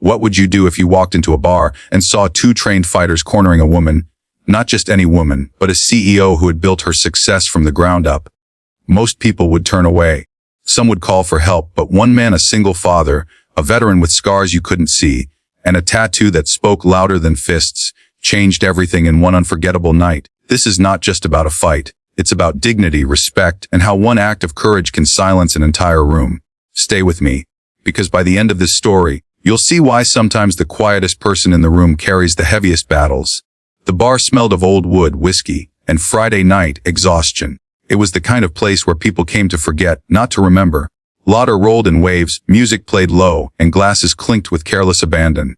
What would you do if you walked into a bar and saw two trained fighters cornering a woman? Not just any woman, but a CEO who had built her success from the ground up. Most people would turn away. Some would call for help, but one man, a single father, a veteran with scars you couldn't see, and a tattoo that spoke louder than fists, changed everything in one unforgettable night. This is not just about a fight. It's about dignity, respect, and how one act of courage can silence an entire room. Stay with me, because by the end of this story, you'll see why sometimes the quietest person in the room carries the heaviest battles. The bar smelled of old wood, whiskey, and Friday night exhaustion. It was the kind of place where people came to forget, not to remember. Laughter rolled in waves, music played low, and glasses clinked with careless abandon.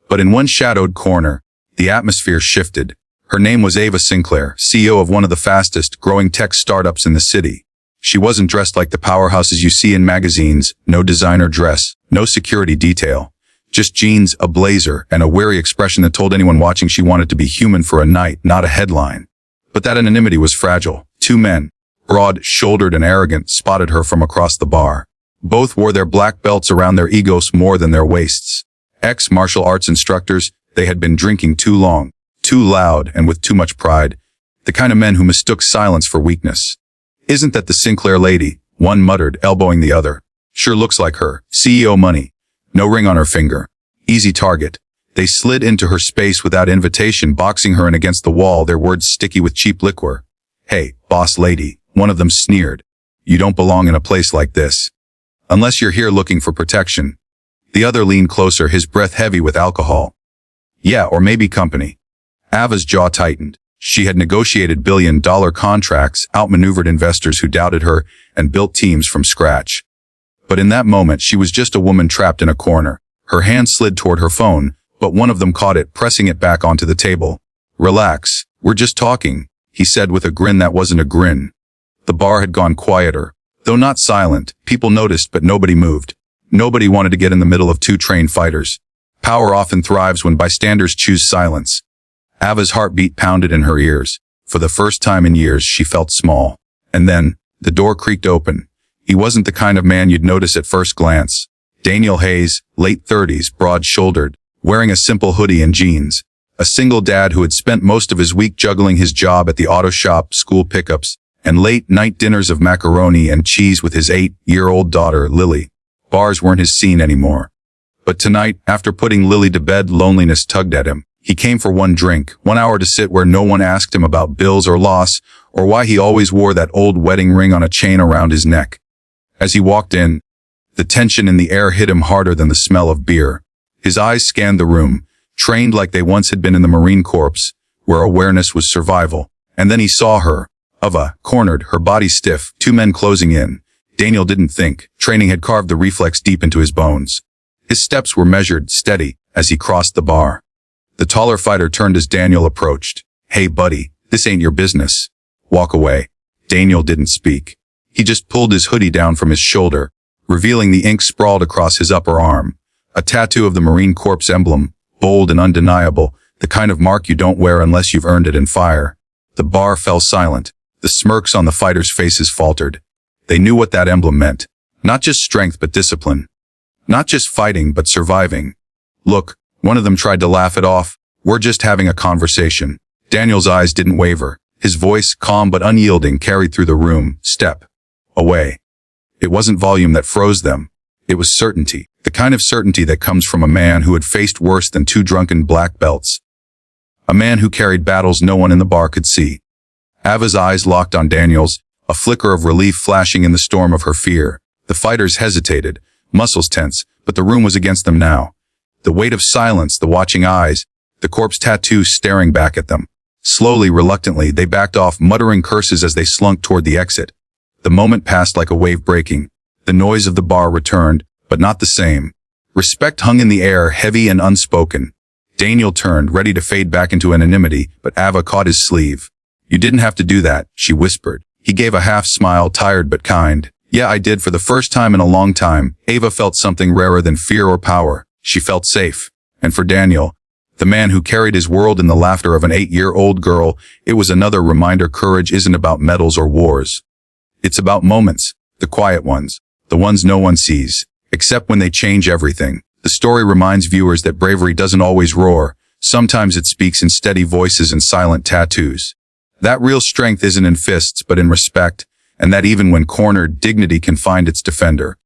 But in one shadowed corner, the atmosphere shifted. Her name was Ava Sinclair, CEO of one of the fastest growing tech startups in the city. She wasn't dressed like the powerhouses you see in magazines, no designer dress, no security detail. Just jeans, a blazer, and a weary expression that told anyone watching she wanted to be human for a night, not a headline. But that anonymity was fragile. Two men, broad-shouldered and arrogant, spotted her from across the bar. Both wore their black belts around their egos more than their waists. Ex-martial arts instructors, they had been drinking too long, too loud, and with too much pride. The kind of men who mistook silence for weakness. "Isn't that the Sinclair lady?" one muttered, elbowing the other. "Sure looks like her. CEO money. No ring on her finger. Easy target." They slid into her space without invitation, boxing her in against the wall, their words sticky with cheap liquor. "Hey, boss lady," one of them sneered. "You don't belong in a place like this. Unless you're here looking for protection." The other leaned closer, his breath heavy with alcohol. "Yeah, or maybe company." Ava's jaw tightened. She had negotiated billion-dollar contracts, outmaneuvered investors who doubted her, and built teams from scratch. But in that moment, she was just a woman trapped in a corner. Her hand slid toward her phone, but one of them caught it, pressing it back onto the table. "Relax, we're just talking," he said with a grin that wasn't a grin. The bar had gone quieter. Though not silent, people noticed, but nobody moved. Nobody wanted to get in the middle of two trained fighters. Power often thrives when bystanders choose silence. Ava's heartbeat pounded in her ears. For the first time in years, she felt small. And then, the door creaked open. He wasn't the kind of man you'd notice at first glance. Daniel Hayes, late 30s, broad-shouldered, wearing a simple hoodie and jeans. A single dad who had spent most of his week juggling his job at the auto shop, school pickups, and late-night dinners of macaroni and cheese with his 8-year-old daughter, Lily. Bars weren't his scene anymore. But tonight, after putting Lily to bed, loneliness tugged at him. He came for one drink, 1 hour to sit where no one asked him about bills or loss, or why he always wore that old wedding ring on a chain around his neck. As he walked in, the tension in the air hit him harder than the smell of beer. His eyes scanned the room, trained like they once had been in the Marine Corps, where awareness was survival. And then he saw her, Ava, cornered, her body stiff, two men closing in. Daniel didn't think. Training had carved the reflex deep into his bones. His steps were measured, steady, as he crossed the bar. The taller fighter turned as Daniel approached. "Hey buddy, this ain't your business. Walk away." Daniel didn't speak. He just pulled his hoodie down from his shoulder, revealing the ink sprawled across his upper arm. A tattoo of the Marine Corps emblem, bold and undeniable, the kind of mark you don't wear unless you've earned it in fire. The bar fell silent. The smirks on the fighters' faces faltered. They knew what that emblem meant. Not just strength but discipline. Not just fighting but surviving. "Look," one of them tried to laugh it off. "We're just having a conversation." Daniel's eyes didn't waver. His voice, calm but unyielding, carried through the room. "Step away." It wasn't volume that froze them. It was certainty. The kind of certainty that comes from a man who had faced worse than two drunken black belts. A man who carried battles no one in the bar could see. Ava's eyes locked on Daniel's, a flicker of relief flashing in the storm of her fear. The fighters hesitated, muscles tense, but the room was against them now. The weight of silence, the watching eyes, the corpse tattoo staring back at them. Slowly, reluctantly, they backed off, muttering curses as they slunk toward the exit. The moment passed like a wave breaking. The noise of the bar returned, but not the same. Respect hung in the air, heavy and unspoken. Daniel turned, ready to fade back into anonymity, but Ava caught his sleeve. "You didn't have to do that," she whispered. He gave a half smile, tired but kind. "Yeah, I did, for the first time in a long time." Ava felt something rarer than fear or power. She felt safe. And for Daniel, the man who carried his world in the laughter of an 8-year-old girl, it was another reminder courage isn't about medals or wars. It's about moments, the quiet ones, the ones no one sees, except when they change everything. The story reminds viewers that bravery doesn't always roar. Sometimes it speaks in steady voices and silent tattoos. That real strength isn't in fists, but in respect, and that even when cornered, dignity can find its defender.